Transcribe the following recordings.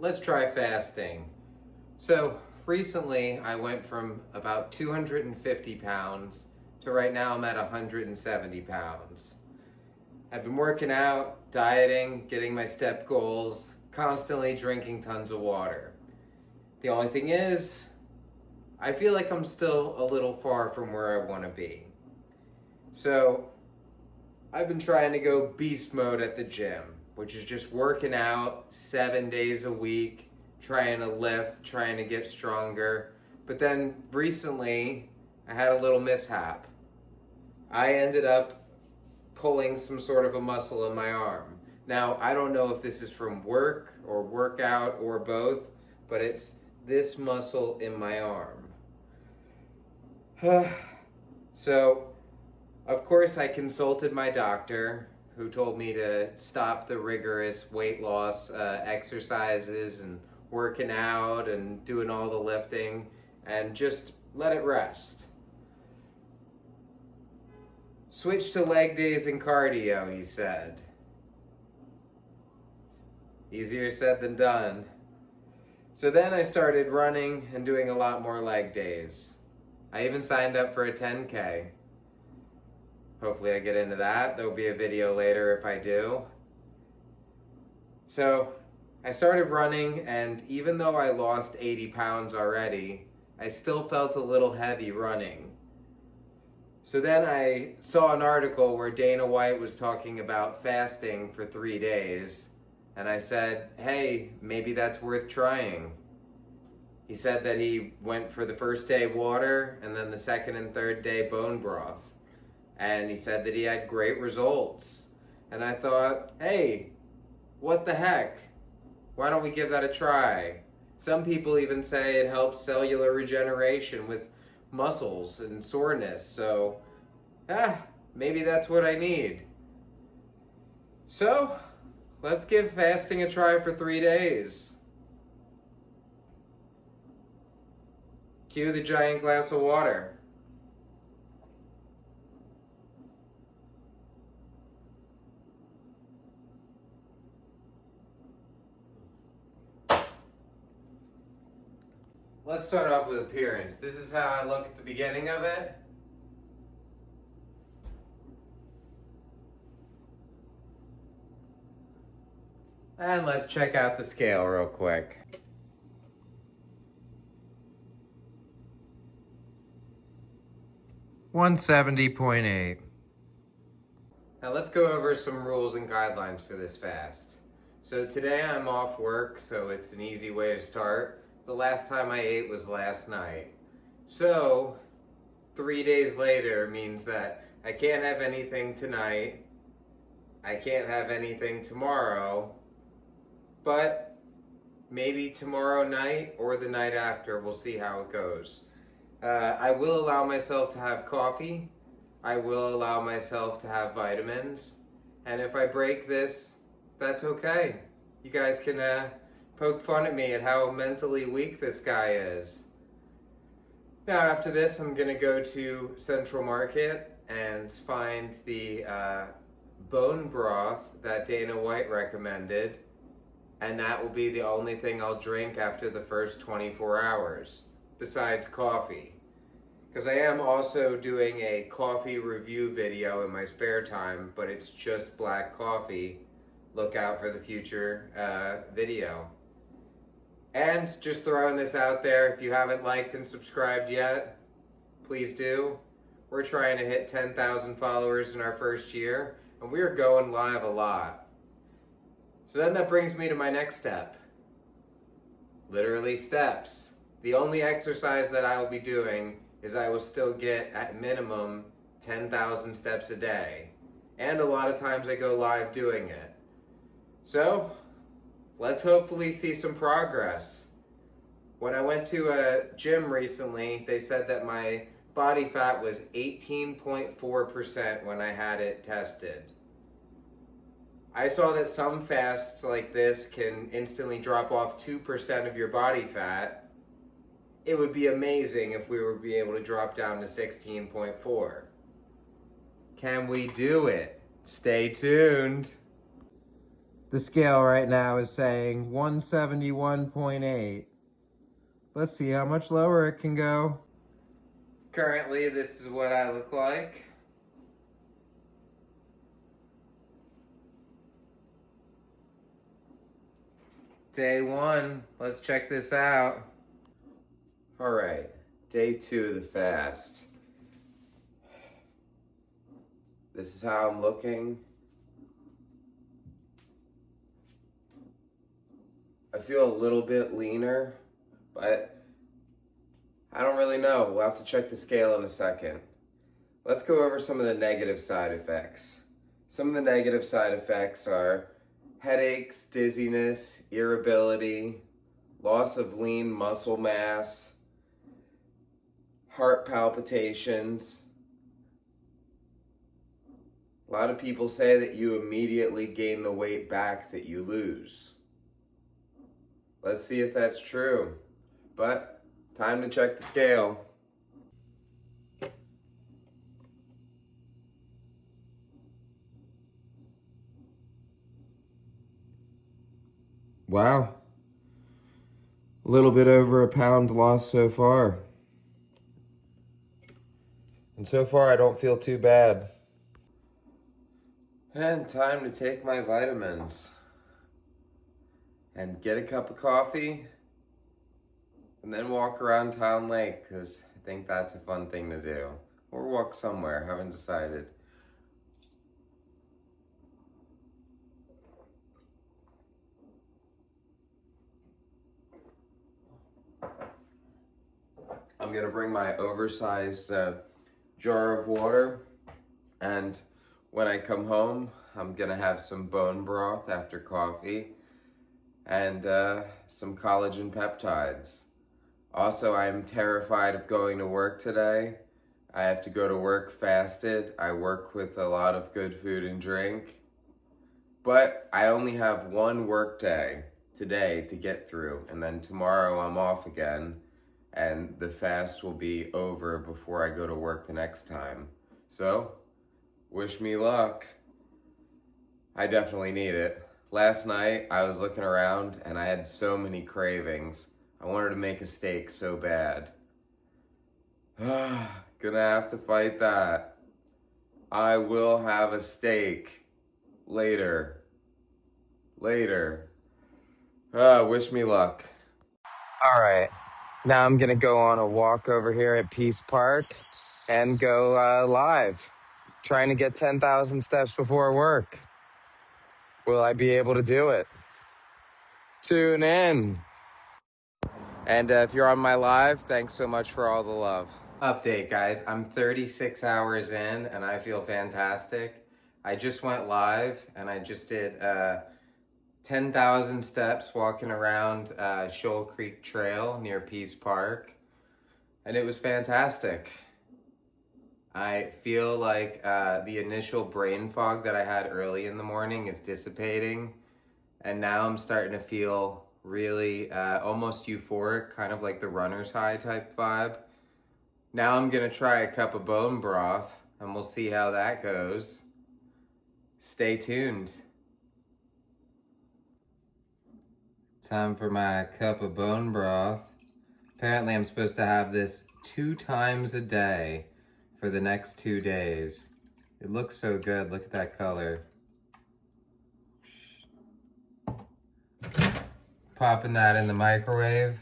let's try fasting. So recently I went from about 250 pounds to right now I'm at 170 pounds. I've been working out, dieting, getting my step goals, constantly drinking tons of water. The only thing is, I feel like I'm still a little far from where I want to be. So I've been trying to go beast mode at the gym, which is just working out 7 days a week, trying to lift, trying to get stronger. But then recently, I had a little mishap. I ended up pulling some sort of a muscle in my arm. Now, I don't know if this is from work or workout or both, but it's this muscle in my arm. So, of course, I consulted my doctor, who told me to stop the rigorous weight loss exercises and working out and doing all the lifting and just let it rest. Switch to leg days and cardio, he said. Easier said than done. So then I started running and doing a lot more leg days. I even signed up for a 10K. Hopefully I get into that. There'll be a video later if I do. So I started running, and even though I lost 80 pounds already, I still felt a little heavy running. So then I saw an article where Dana White was talking about fasting for 3 days, and I said, hey, maybe that's worth trying. He said that he went for the first day water, and then the second and third day bone broth. And he said that he had great results. And I thought, hey, what the heck? Why don't we give that a try? Some people even say it helps cellular regeneration with muscles and soreness. So, maybe that's what I need. So, let's give fasting a try for 3 days. Cue the giant glass of water. Let's start off with appearance. This is how I look at the beginning of it. And let's check out the scale real quick. $170.8. Now let's go over some rules and guidelines for this fast. So today I'm off work, so it's an easy way to start. The last time I ate was last night. So 3 days later means that I can't have anything tonight, I can't have anything tomorrow, but maybe tomorrow night or the night after, we'll see how it goes. I will allow myself to have coffee, I will allow myself to have vitamins, and if I break this, that's okay. You guys can poke fun at me at how mentally weak this guy is. Now after this, I'm gonna go to Central Market and find the bone broth that Dana White recommended, and that will be the only thing I'll drink after the first 24 hours, besides coffee. Because I am also doing a coffee review video in my spare time, but it's just black coffee. Look out for the future video. And just throwing this out there, if you haven't liked and subscribed yet, please do. We're trying to hit 10,000 followers in our first year, and we're going live a lot. So then that brings me to my next step. Literally steps. The only exercise that I will be doing is I will still get at minimum 10,000 steps a day. And a lot of times I go live doing it. So, let's hopefully see some progress. When I went to a gym recently, they said that my body fat was 18.4% when I had it tested. I saw that some fasts like this can instantly drop off 2% of your body fat. It would be amazing if we would be able to drop down to 16.4. Can we do it? Stay tuned. The scale right now is saying 171.8. Let's see how much lower it can go. Currently, this is what I look like. Day 1, let's check this out. All right, day 2 of the fast. This is how I'm looking. I feel a little bit leaner, but I don't really know. We'll have to check the scale in a second. Let's go over some of the negative side effects. Some of the negative side effects are headaches, dizziness, irritability, loss of lean muscle mass, heart palpitations. A lot of people say that you immediately gain the weight back that you lose. Let's see if that's true. But time to check the scale. Wow. A little bit over a pound lost so far. And so far I don't feel too bad. And time to take my vitamins. And get a cup of coffee. And then walk around Town Lake, because I think that's a fun thing to do. Or walk somewhere, haven't decided. I'm gonna bring my oversized jar of water, and when I come home, I'm gonna have some bone broth after coffee, and some collagen peptides. Also, I'm terrified of going to work today. I have to go to work fasted. I work with a lot of good food and drink, but I only have one work day today to get through, and then tomorrow I'm off again. And the fast will be over before I go to work the next time. So, wish me luck. I definitely need it. Last night, I was looking around and I had so many cravings. I wanted to make a steak so bad. Gonna have to fight that. I will have a steak later. Wish me luck. All right. Now I'm gonna go on a walk over here at Peace Park and go live, trying to get 10,000 steps before work. Will I be able to do it? Tune in. And if you're on my live, thanks so much for all the love. Update, guys. I'm 36 hours in and I feel fantastic. I just went live and I just did 10,000 steps walking around Shoal Creek Trail near Peace Park. And it was fantastic. I feel like the initial brain fog that I had early in the morning is dissipating. And now I'm starting to feel really almost euphoric, kind of like the runner's high type vibe. Now I'm gonna try a cup of bone broth and we'll see how that goes. Stay tuned. Time for my cup of bone broth. Apparently I'm supposed to have this 2 times a day for the next 2 days. It looks so good, look at that color. Popping that in the microwave.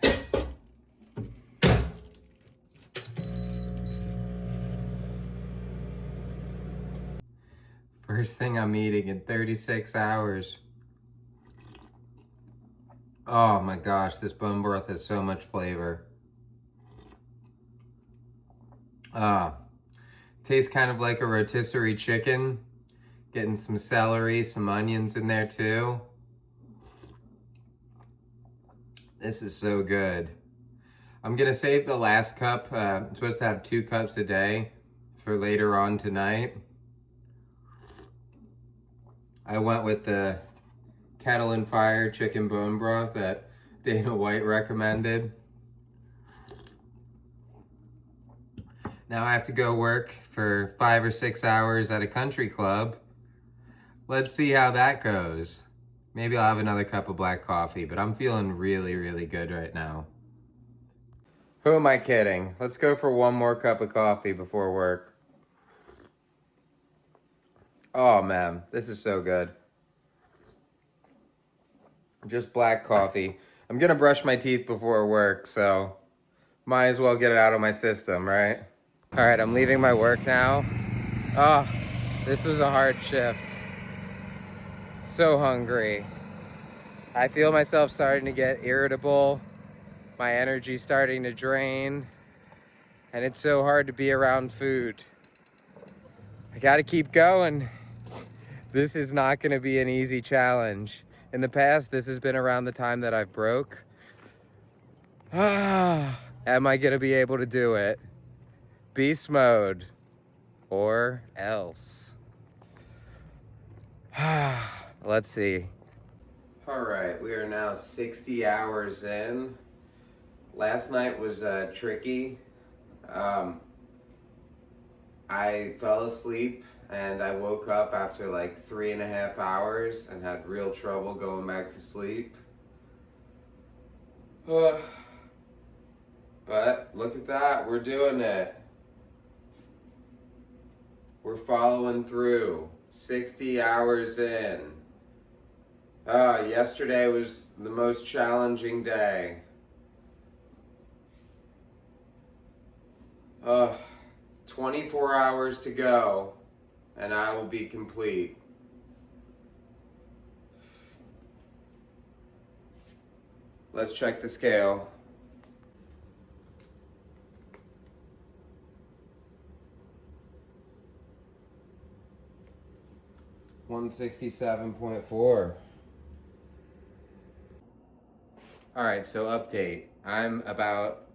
First thing I'm eating in 36 hours. Oh my gosh, this bone broth has so much flavor. Tastes kind of like a rotisserie chicken. Getting some celery, some onions in there too. This is so good. I'm gonna save the last cup. I'm supposed to have 2 cups a day for later on tonight. I went with the Kettle and Fire chicken bone broth that Dana White recommended. Now I have to go work for 5 or 6 hours at a country club. Let's see how that goes. Maybe I'll have another cup of black coffee, but I'm feeling really, really good right now. Who am I kidding? Let's go for one more cup of coffee before work. Oh man, this is so good. Just black coffee. I'm gonna brush my teeth before work, so might as well get it out of my system, right? All right, I'm leaving my work now. Oh, this was a hard shift. So hungry. I feel myself starting to get irritable. My energy starting to drain. And it's so hard to be around food. I gotta keep going. This is not gonna be an easy challenge. In the past, this has been around the time that I've broke. Am I gonna be able to do it? Beast mode, or else. Let's see. All right, we are now 60 hours in. Last night was tricky. I fell asleep and I woke up after like 3.5 hours and had real trouble going back to sleep. But look at that, we're doing it. We're following through. 60 hours in. Yesterday was the most challenging day. 24 hours to go, and I will be complete. Let's check the scale. $167.4. All right, so update. I'm about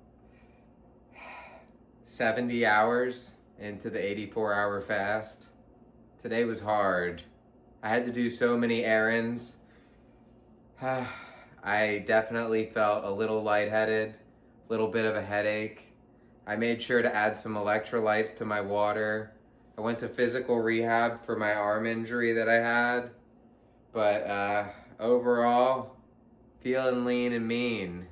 70 hours into the 84-hour fast. Today was hard. I had to do so many errands. I definitely felt a little lightheaded, a little bit of a headache. I made sure to add some electrolytes to my water. I went to physical rehab for my arm injury that I had. But overall, feeling lean and mean.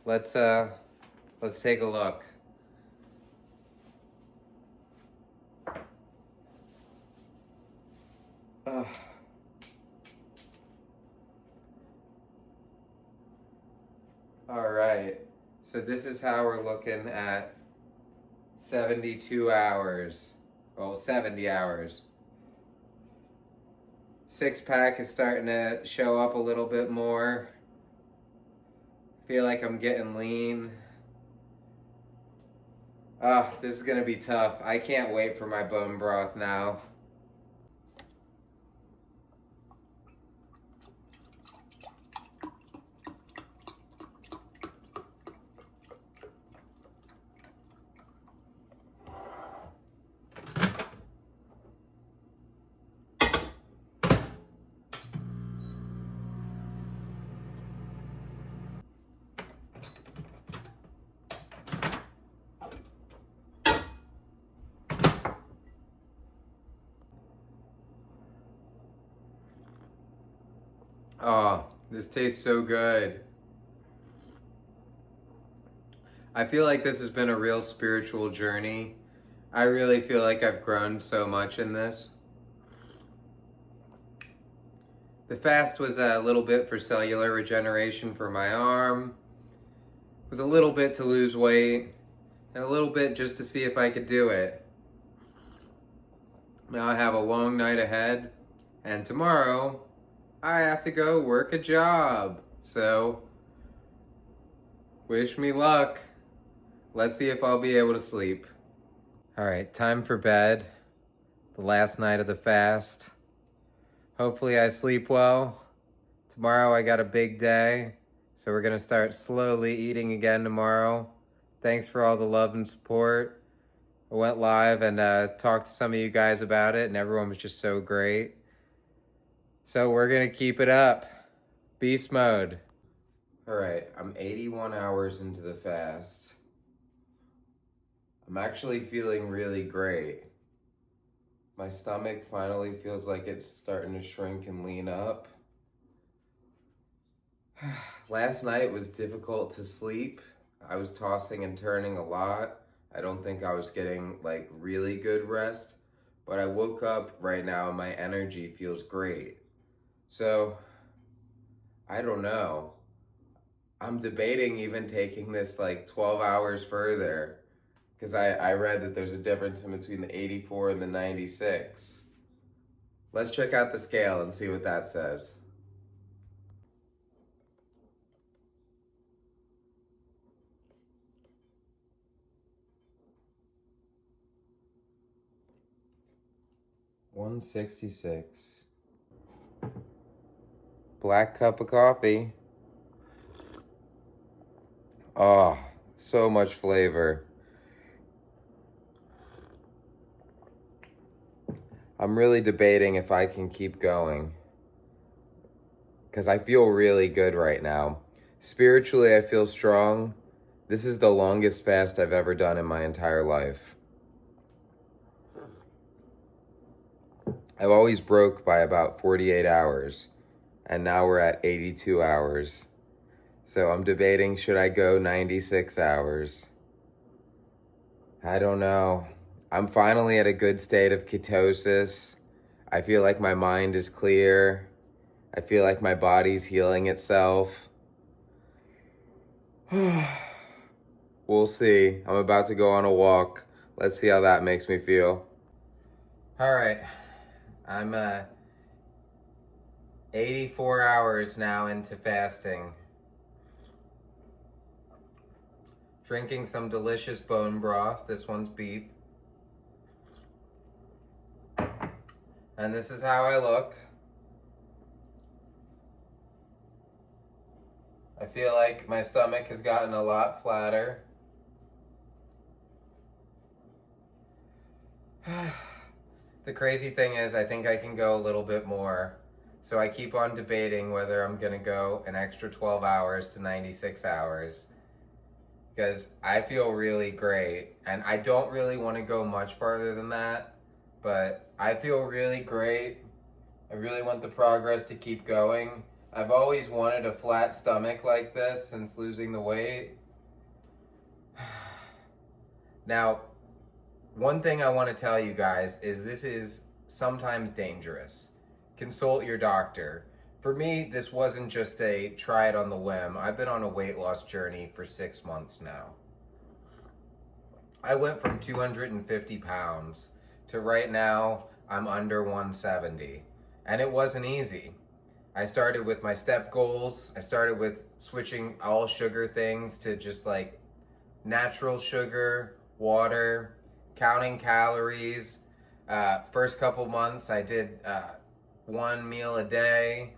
Let's take a look. All right, so this is how we're looking at 72 hours. Well, 70 hours. Six pack is starting to show up a little bit more. Feel like I'm getting lean. This is gonna be tough. I can't wait for my bone broth now. Oh, this tastes so good. I feel like this has been a real spiritual journey. I really feel like I've grown so much in this. The fast was a little bit for cellular regeneration for my arm. It was a little bit to lose weight, and a little bit just to see if I could do it. Now I have a long night ahead, and tomorrow I have to go work a job. So, wish me luck. Let's see if I'll be able to sleep. All right, time for bed. The last night of the fast. Hopefully I sleep well. Tomorrow I got a big day, so we're gonna start slowly eating again tomorrow. Thanks for all the love and support. I went live and talked to some of you guys about it, and everyone was just so great. So we're gonna keep it up. Beast mode. All right, I'm 81 hours into the fast. I'm actually feeling really great. My stomach finally feels like it's starting to shrink and lean up. Last night was difficult to sleep. I was tossing and turning a lot. I don't think I was getting like really good rest, but I woke up right now and my energy feels great. So, I don't know. I'm debating even taking this like 12 hours further because I read that there's a difference in between the 84 and the 96. Let's check out the scale and see what that says. $166. Black cup of coffee. Oh, so much flavor. I'm really debating if I can keep going because I feel really good right now. Spiritually, I feel strong. This is the longest fast I've ever done in my entire life. I've always broke by about 48 hours, and now we're at 82 hours. So I'm debating, should I go 96 hours? I don't know. I'm finally at a good state of ketosis. I feel like my mind is clear. I feel like my body's healing itself. We'll see. I'm about to go on a walk. Let's see how that makes me feel. All right. I'm 84 hours now into fasting. Drinking some delicious bone broth. This one's beef. And this is how I look. I feel like my stomach has gotten a lot flatter. The crazy thing is, I think I can go a little bit more. So I keep on debating whether I'm gonna go an extra 12 hours to 96 hours. Because I feel really great. And I don't really want to go much farther than that. But I feel really great. I really want the progress to keep going. I've always wanted a flat stomach like this since losing the weight. Now, one thing I want to tell you guys is this is sometimes dangerous. Consult your doctor. For me, this wasn't just a try it on the whim. I've been on a weight loss journey for 6 months now. I went from 250 pounds to right now, I'm under 170. And it wasn't easy. I started with my step goals. I started with switching all sugar things to just like natural sugar, water, counting calories. First couple months, I did 1 meal a day.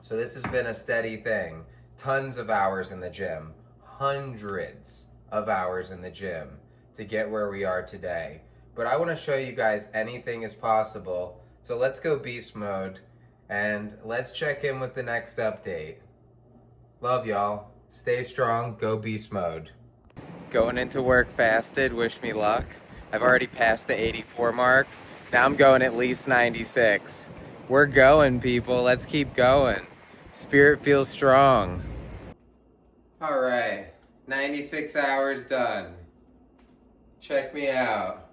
So this has been a steady thing. Tons of hours in the gym, hundreds of hours in the gym to get where we are today. But I want to show you guys anything is possible. So let's go beast mode and let's check in with the next update. Love y'all. Stay strong. Go beast mode. Going into work fasted. Wish me luck. I've already passed the 84 mark. Now I'm going at least 96. We're going, people. Let's keep going. Spirit feels strong. All right. 96 hours done. Check me out.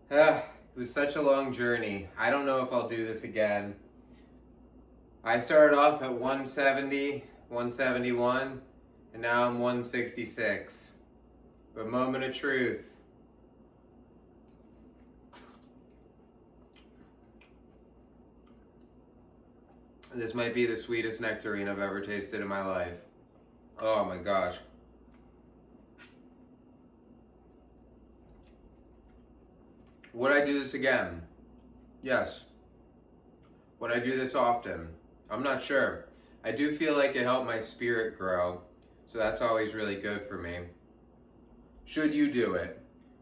It was such a long journey. I don't know if I'll do this again. I started off at 170, 171, and now I'm 166. But moment of truth. This might be the sweetest nectarine I've ever tasted in my life. Oh my gosh. Would I do this again? Yes. Would I do this often? I'm not sure. I do feel like it helped my spirit grow, so that's always really good for me. Should you do it?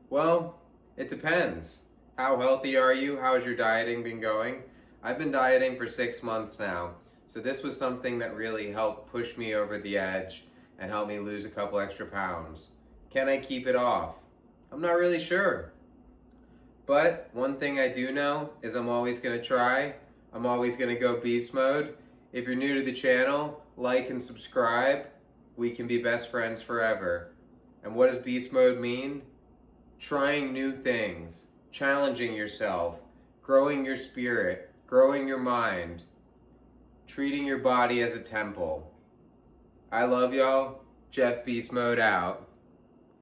Well, it depends. How healthy are you? How has your dieting been going? I've been dieting for 6 months now, so this was something that really helped push me over the edge and helped me lose a couple extra pounds. Can I keep it off? I'm not really sure. But one thing I do know is I'm always going to try. I'm always going to go beast mode. If you're new to the channel, like and subscribe. We can be best friends forever. And what does beast mode mean? Trying new things, challenging yourself, growing your spirit, growing your mind, treating your body as a temple. I love y'all. Jeff Beast Mode out.